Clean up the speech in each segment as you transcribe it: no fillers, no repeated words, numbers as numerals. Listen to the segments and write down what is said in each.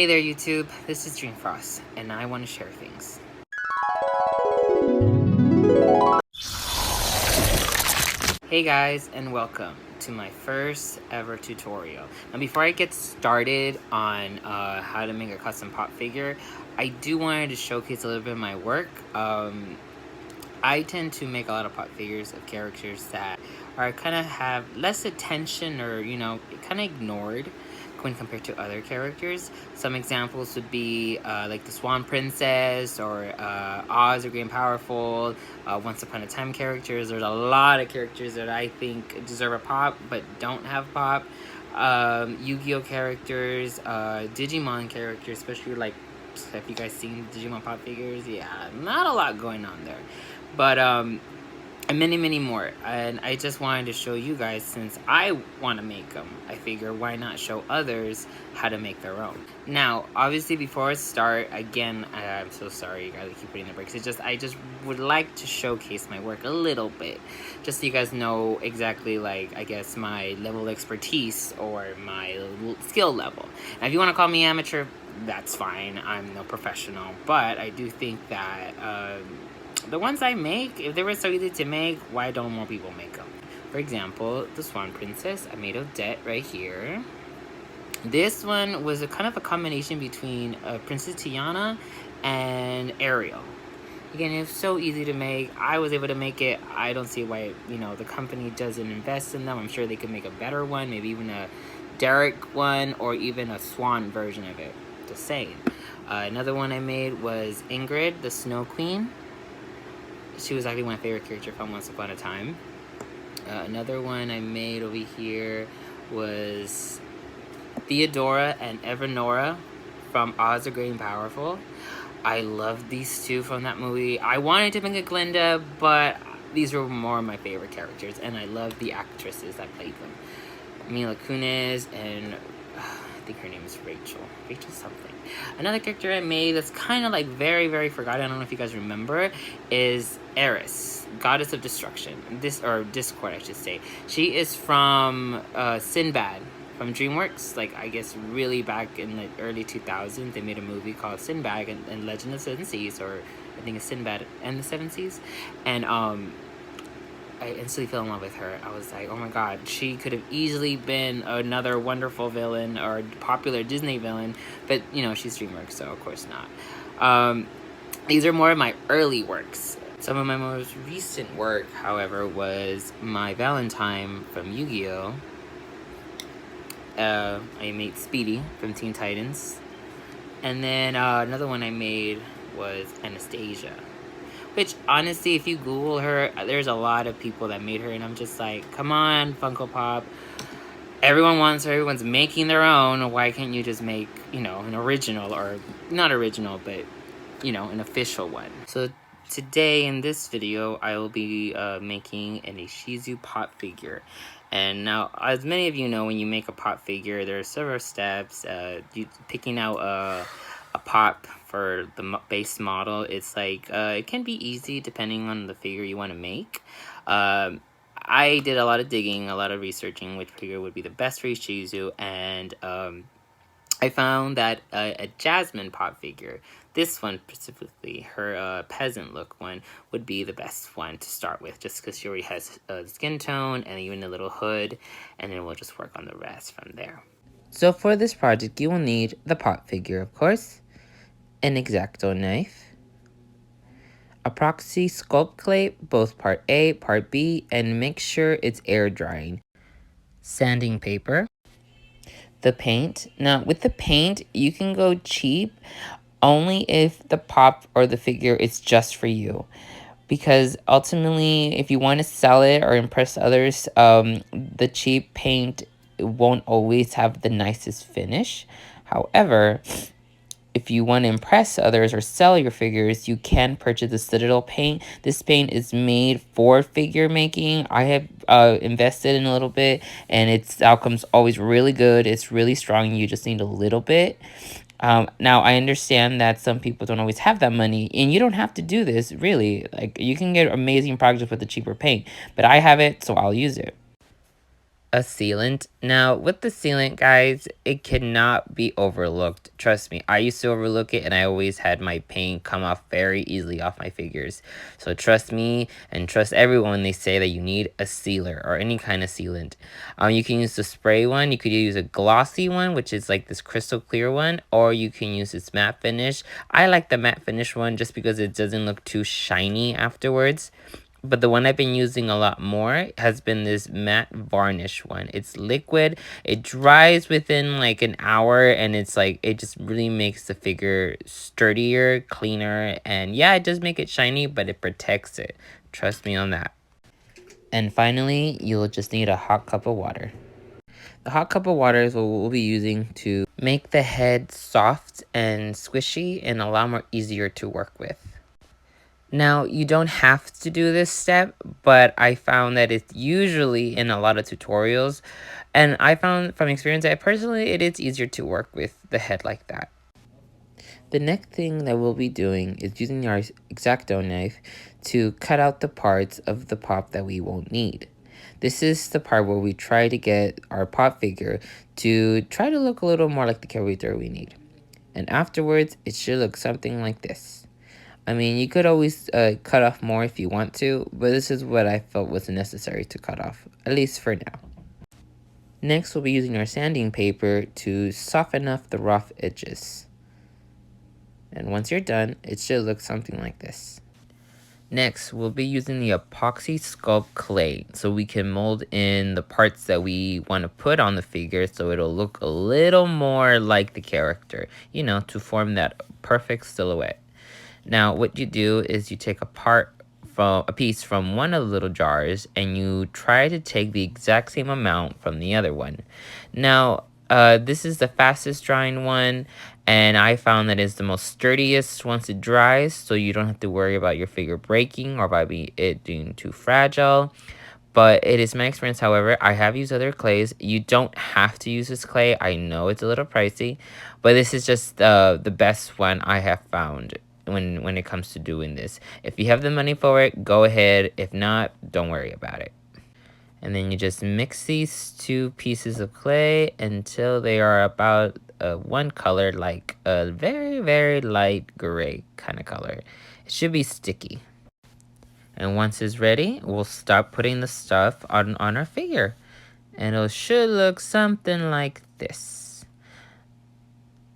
Hey there YouTube, this is Dreamfrost, and I want to share things. Hey guys, and welcome to my first ever tutorial. Now before I get started on how to make a custom pop figure, I do want to showcase a little bit of my work. I tend to make a lot of pop figures of characters that are kind of have less attention or, kind of ignored when compared to other characters. Some examples would be like the Swan Princess or Oz or Great and Powerful, Once Upon a Time characters. There's a lot of characters that I think deserve a pop but don't have pop. Yu-Gi-Oh characters, Digimon characters, especially like, have you guys seen Digimon pop figures? Yeah, not a lot going on there. But and many more, and I just wanted to show you guys, since I want to make them, I figure why not show others how to make their own. Now obviously before I start, again, I'm so sorry you guys, I keep putting the breaks. I just would like to showcase my work a little bit, just so you guys know exactly, like, I guess my level of expertise or my skill level. Now if you want to call me amateur, that's fine, I'm no professional, but I do think that the ones I make, if they were so easy to make, why don't more people make them? For example, the Swan Princess, I made Odette right here. This one was a kind of a combination between Princess Tiana and Ariel. Again, it's so easy to make. I was able to make it. I don't see why, the company doesn't invest in them. I'm sure they could make a better one, maybe even a Derek one, or even a Swan version of it. Just saying. Another one I made was Ingrid, the Snow Queen. She was actually my favorite character from Once Upon a Time. Another one I made over here was Theodora and Evanora from Oz the Great and Powerful. I love these two from that movie. I wanted to make a Glinda, but these were more of my favorite characters, and I love the actresses that played them. Mila Kunis and I think her name is Rachel something. Another character I made that's kind of like very forgotten, I don't know if you guys remember, is Eris, Goddess of Destruction. Discord, I should say. She is from Sinbad, from DreamWorks. Like, I guess really back in the early 2000s, they made a movie called Sinbad and Legend of the Seven Seas, or I think it's Sinbad and the Seven Seas. And I instantly fell in love with her. I was like, oh my god, she could have easily been another wonderful villain or popular Disney villain, but she's DreamWorks, so of course not. These are more of my early works. Some of my most recent work, however, was my Valentine from Yu-Gi-Oh! I made Speedy from Teen Titans. And then another one I made was Anastasia. Which, honestly, if you Google her, there's a lot of people that made her, and I'm just like, come on, Funko Pop. Everyone wants her, everyone's making their own. Why can't you just make, an original, or not original, but, an official one? So today, in this video, I will be making an Ishizu pop figure. And now, as many of you know, when you make a pop figure, there are several steps. Picking out a pop for the base model, it's like it can be easy depending on the figure you want to make. I did a lot of digging, a lot of researching which figure would be the best for Ishizu, and I found that a Jasmine pop figure, this one specifically, her peasant look one, would be the best one to start with, just because she already has a skin tone and even a little hood, and then we'll just work on the rest from there. So for this project, you will need the pop figure, of course, an X-Acto knife, a proxy sculpt clay, both part A, part B, and make sure it's air drying, sanding paper, the paint. Now with the paint, you can go cheap only if the pop or the figure is just for you. Because ultimately, if you want to sell it or impress others, the cheap paint won't always have the nicest finish. However, if you want to impress others or sell your figures, you can purchase the Citadel paint. This paint is made for figure making. I have invested in a little bit, and its outcome's always really good. It's really strong. You just need a little bit. Now, I understand that some people don't always have that money, and you don't have to do this, really. Like, you can get amazing projects with a cheaper paint, but I have it, so I'll use it. a sealant. Now, with the sealant, guys, it cannot be overlooked. Trust me, I used to overlook it and I always had my paint come off very easily off my figures. So trust me and trust everyone when they say that you need a sealer or any kind of sealant. You can use the spray one, you could use a glossy one, which is like this crystal clear one, or you can use this matte finish. I like the matte finish one just because it doesn't look too shiny afterwards. But the one I've been using a lot more has been this matte varnish one. It's liquid. It dries within like an hour, and it's like it just really makes the figure sturdier, cleaner, and yeah, it does make it shiny, but it protects it. Trust me on that. And finally, you'll just need a hot cup of water. The hot cup of water is what we'll be using to make the head soft and squishy and a lot more easier to work with. Now, you don't have to do this step, but I found that it's usually in a lot of tutorials, and I found from experience that personally it is easier to work with the head like that. The next thing that we'll be doing is using our X-Acto knife to cut out the parts of the pop that we won't need. This is the part where we try to get our pop figure to try to look a little more like the character we need. And afterwards, it should look something like this. I mean, you could always cut off more if you want to, but this is what I felt was necessary to cut off, at least for now. Next, we'll be using our sanding paper to soften up the rough edges. And once you're done, it should look something like this. Next, we'll be using the epoxy sculpt clay so we can mold in the parts that we want to put on the figure so it'll look a little more like the character, you know, to form that perfect silhouette. Now, what you do is you take a piece from one of the little jars and you try to take the exact same amount from the other one. Now, this is the fastest drying one, and I found that it's the most sturdiest once it dries, so you don't have to worry about your figure breaking or about it being too fragile. But it is my experience, however, I have used other clays. You don't have to use this clay. I know it's a little pricey, but this is just the best one I have found when it comes to doing this. If you have the money for it, go ahead. If not, don't worry about it. And then you just mix these two pieces of clay until they are about one color, like a very, very light gray kind of color. It should be sticky. And once it's ready, we'll start putting the stuff on our figure. And it should look something like this.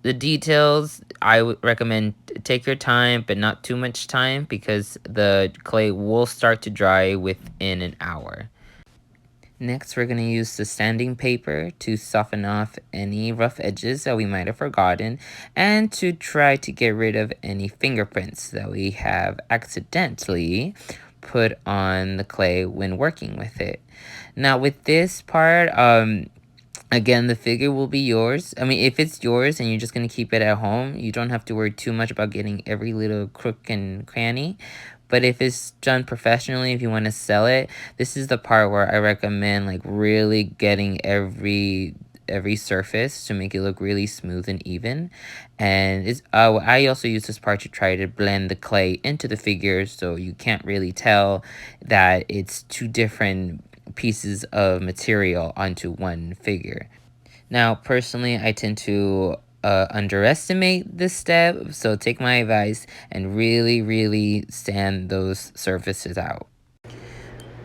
The details, I would recommend take your time, but not too much time because the clay will start to dry within an hour. Next, we're going to use the sanding paper to soften off any rough edges that we might have forgotten and to try to get rid of any fingerprints that we have accidentally put on the clay when working with it. Now, with this part, again, the figure will be yours. I mean, if it's yours and you're just going to keep it at home, you don't have to worry too much about getting every little crook and cranny. But if it's done professionally, if you want to sell it, this is the part where I recommend like really getting every surface to make it look really smooth and even. And it's I also use this part to try to blend the clay into the figure so you can't really tell that it's two different pieces of material onto one figure. Now, personally, I tend to underestimate this step, so take my advice and really, really sand those surfaces out.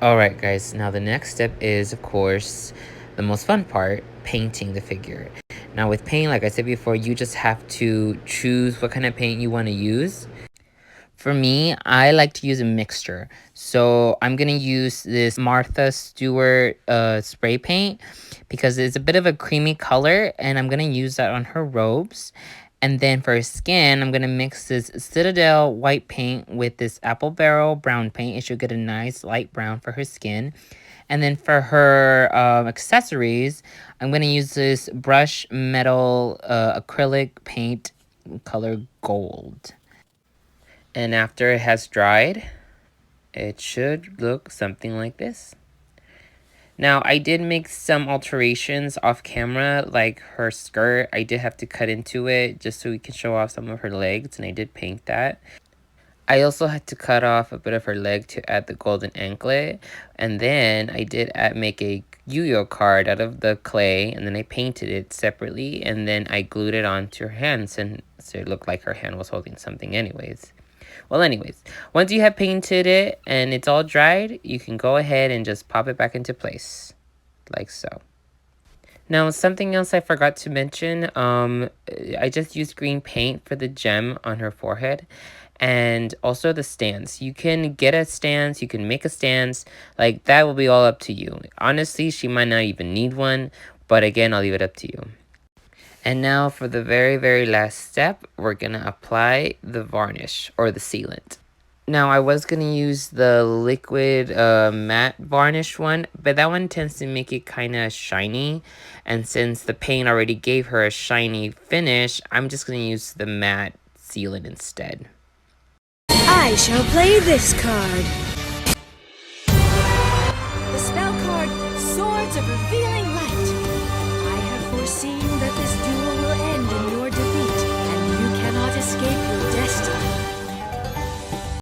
Alright guys, now the next step is, of course, the most fun part, painting the figure. Now with paint, like I said before, you just have to choose what kind of paint you want to use. For me, I like to use a mixture. So I'm going to use this Martha Stewart spray paint because it's a bit of a creamy color, and I'm going to use that on her robes. And then for her skin, I'm going to mix this Citadel white paint with this Apple Barrel brown paint. It should get a nice light brown for her skin. And then for her accessories, I'm going to use this brush metal acrylic paint color gold. And after it has dried, it should look something like this. Now, I did make some alterations off camera, like her skirt. I did have to cut into it just so we could show off some of her legs, and I did paint that. I also had to cut off a bit of her leg to add the golden anklet, and then I did make a Yu-Gi-Oh card out of the clay, and then I painted it separately, and then I glued it onto her hands, and so it looked like her hand was holding something anyways. Well, anyways, once you have painted it and it's all dried, you can go ahead and just pop it back into place, like so. Now, something else I forgot to mention, I just used green paint for the gem on her forehead, and also the stance. You can get a stance, you can make a stance, like that will be all up to you. Honestly, she might not even need one, but again, I'll leave it up to you. And now for the very last step, we're gonna apply the varnish or the sealant. Now, I was going to use the liquid matte varnish one, but that one tends to make it kind of shiny. And since the paint already gave her a shiny finish, I'm just going to use the matte sealant instead. I shall play this card.